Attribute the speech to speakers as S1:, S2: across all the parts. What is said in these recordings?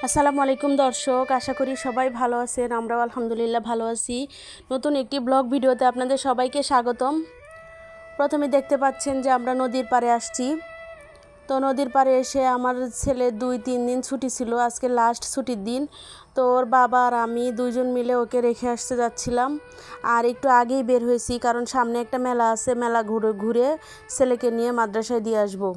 S1: আসসালামু আলাইকুম দর্শক, আশা করি সবাই ভালো আছেন। আমরাও আলহামদুলিল্লাহ ভালো আছি। নতুন একটি ব্লগ ভিডিওতে আপনাদের সবাইকে স্বাগতম। প্রথমে দেখতে পাচ্ছেন যে আমরা নদীর পাড়ে আসছি। তো নদীর পাড়ে এসে আমার ছেলে 2-3 দিন ছুটি ছিল, আজকে লাস্ট ছুটির দিন। তো ওর বাবা আর আমি দুইজন মিলে ওকে রেখে আসতে যাচ্ছিলাম। আর একটু আগেই বের হয়েছি, কারণ সামনে একটা মেলা আছে, মেলা ঘুরে ছেলেকে নিয়ে মাদ্রাসায় দিয়ে আসবো।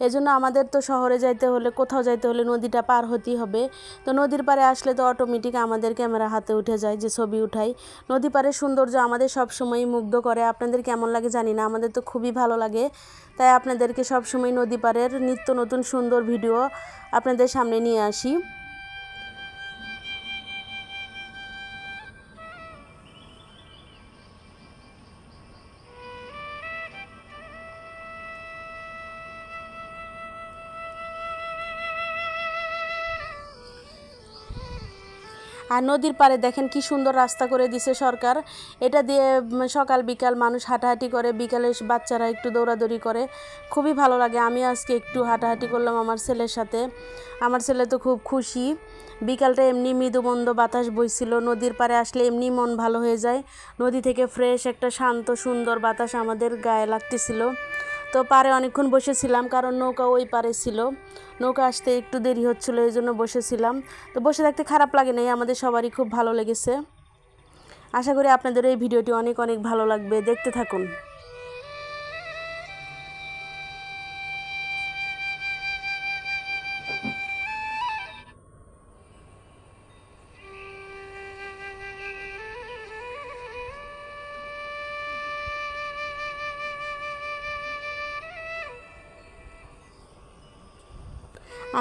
S1: এজন্য আমাদের তো শহরে যাইতে হলে, কোথাও যাইতে হলে নদীটা পার হতেই হবে। তো নদীর পাড়ে আসলে তো অটোমেটিক আমাদের ক্যামেরা হাতে উঠে যায় যে ছবি উঠাই। নদী পাড়ের সৌন্দর্য আমাদের সবসময়ই মুগ্ধ করে। আপনাদের কেমন লাগে জানি না, আমাদের তো খুবই ভালো লাগে। তাই আপনাদেরকে সবসময় নদী পাড়ের নিত্য নতুন সুন্দর ভিডিও আপনাদের সামনে নিয়ে আসি। আর নদীর পাড়ে দেখেন কি সুন্দর রাস্তা করে দিছে সরকার। এটা দিয়ে সকাল বিকাল মানুষ হাঁটাহাঁটি করে, বিকালে বাচ্চারা একটু দৌড়াদৌড়ি করে, খুবই ভালো লাগে। আমি আজকে একটু হাঁটাহাঁটি করলাম আমার ছেলের সাথে। আমার ছেলে তো খুব খুশি। বিকালটা এমনি মৃদুমন্দ বাতাস বইছিল, নদীর পাড়ে আসলে এমনি মন ভালো হয়ে যায়। নদী থেকে ফ্রেশ একটা শান্ত সুন্দর বাতাস আমাদের গায়ে লাগতেছিল। তো পাড়ে অনেকক্ষণ বসেছিলাম, কারণ নৌকা ওই পাড়ে ছিল, নৌকা আসতে একটু দেরি হচ্ছিলো, এই জন্য বসেছিলাম। তো বসে থাকতে খারাপ লাগে নাই, আমাদের সবারই খুব ভালো লেগেছে। আশা করি আপনাদের এই ভিডিওটি অনেক অনেক ভালো লাগবে, দেখতে থাকুন।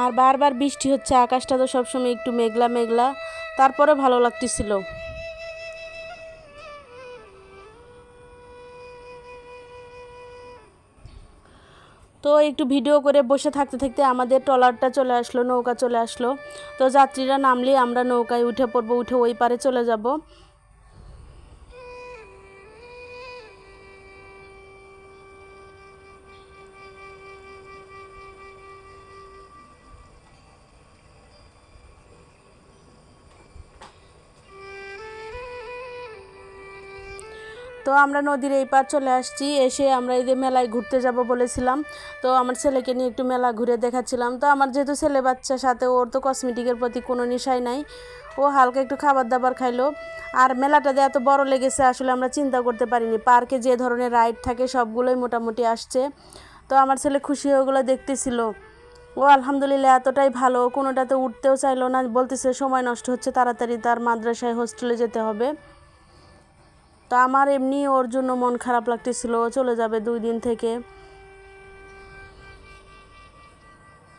S1: আর বারবার বৃষ্টি হচ্ছে, আকাশটা তো সবসময় একটু মেঘলা মেঘলা, তারপরে ভালো লাগতেছিল। তো একটু ভিডিও করে বসে থাকতে থাকতে আমাদের ট্রলারটা চলে আসলো, নৌকা চলে আসলো। তো যাত্রীরা নামলে আমরা নৌকায় উঠে পড়বো, উঠে ওই পারে চলে যাব। তো আমরা নদীর এই পার চলে আসছি, এসে আমরা এই যে মেলায় ঘুরতে যাব বলেছিলাম। তো আমার ছেলেকে নিয়ে একটু মেলা ঘুরে দেখাচ্ছিলাম। তো আমার যেহেতু ছেলে বাচ্চার সাথে, ওর তো কসমেটিকের প্রতি কোনো নেশাই নাই, ও হালকা একটু খাবার দাবার খাইলো। আর মেলাটা যে এত বড় লেগেছে আসলে আমরা চিন্তা করতে পারিনি। পার্কে যে ধরনের রাইড থাকে সবগুলোই মোটামুটি আসছে। তো আমার ছেলে খুশি হয়ে ওগুলো দেখতেছিল। ও আলহামদুলিল্লাহ এতটাই ভালো, কোনোটাতে উঠতেও চাইলো না, বলতেছে সময় নষ্ট হচ্ছে, তাড়াতাড়ি তার মাদ্রাসায় হোস্টেলে যেতে হবে। তো আমার এমনি ওর জন্য মন খারাপ লাগতেছিল, চলে যাবে 2 দিন থেকে।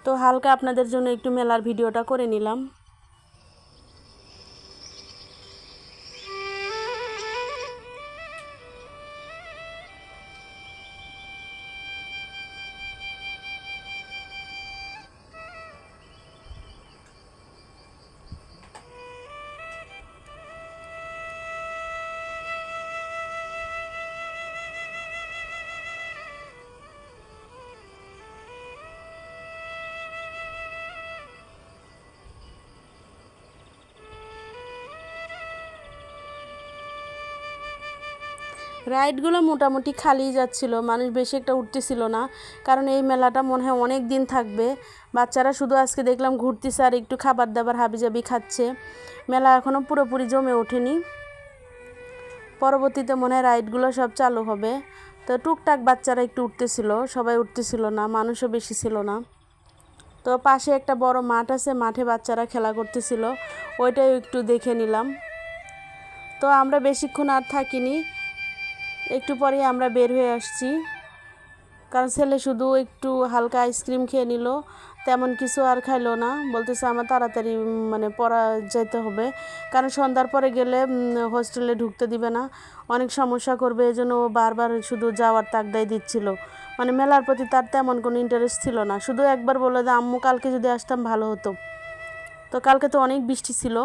S1: তো হালকা আপনাদের জন্য একটু মেলার ভিডিওটা করে নিলাম। রাইডগুলো মোটামুটি খালিই যাচ্ছিল, মানুষ বেশি একটা উঠতেছিল না, কারণ এই মেলাটা মনে হয় অনেক দিন থাকবে। বাচ্চারা শুধু আজকে দেখলাম ঘুরতেছে আর একটু খাবার দাবার হাবিজাবি খাচ্ছে। মেলা এখনও পুরোপুরি জমে ওঠেনি, পরবর্তীতে মনে হয় রাইডগুলো সব চালু হবে। তো টুকটাক বাচ্চারা একটু উঠতেছিল, সবাই উঠতেছিল না, মানুষও বেশি ছিল না। তো পাশে একটা বড় মাঠ আছে, মাঠে বাচ্চারা খেলা করতেছিল, ওইটাও একটু দেখে নিলাম। তো আমরা বেশিক্ষণ আর থাকিনি, একটু পরে আমরা বের হয়ে আসছি, কারণ ছেলে শুধু একটু হালকা আইসক্রিম খেয়ে নিল, তেমন কিছু আর খাইলো না। বলতেছে আমার তাড়াতাড়ি পড়া যেতে হবে, কারণ সন্ধ্যার পরে গেলে হোস্টেলে ঢুকতে দিবে না, অনেক সমস্যা করবে। এই জন্য ও বারবার শুধু যাওয়ার তাগদাই দিচ্ছিল, মেলার প্রতি তার তেমন কোনো ইন্টারেস্ট ছিল না। শুধু একবার বললো যে আম্মু কালকে যদি আসতাম ভালো হতো। তো কালকে তো অনেক বৃষ্টি ছিল।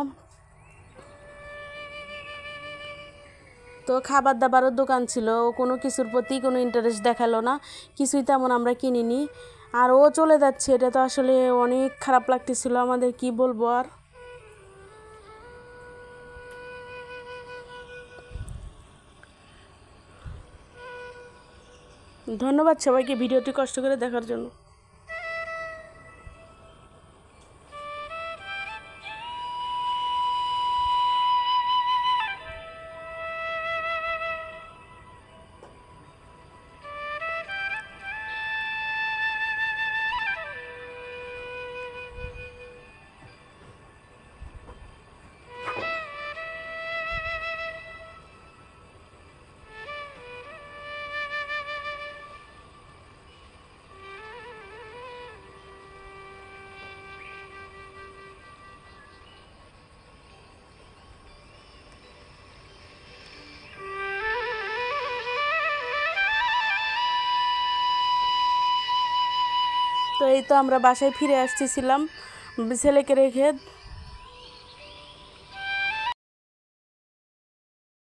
S1: তো খাবার দাবারও দোকান ছিল, ও কোনো কিছুর প্রতি কোনো ইন্টারেস্ট দেখালো না, কিছুই তেমন আমরা কিনিনি। আর ও চলে যাচ্ছে, এটা তো আসলে অনেক খারাপ লাগতেছিল আমাদের, কি বলবো আর। ধন্যবাদ সবাইকে ভিডিওটি কষ্ট করে দেখার জন্য। তো এই তো আমরা বাসায় ফিরে আসতেছিলাম ছেলেকে রেখে।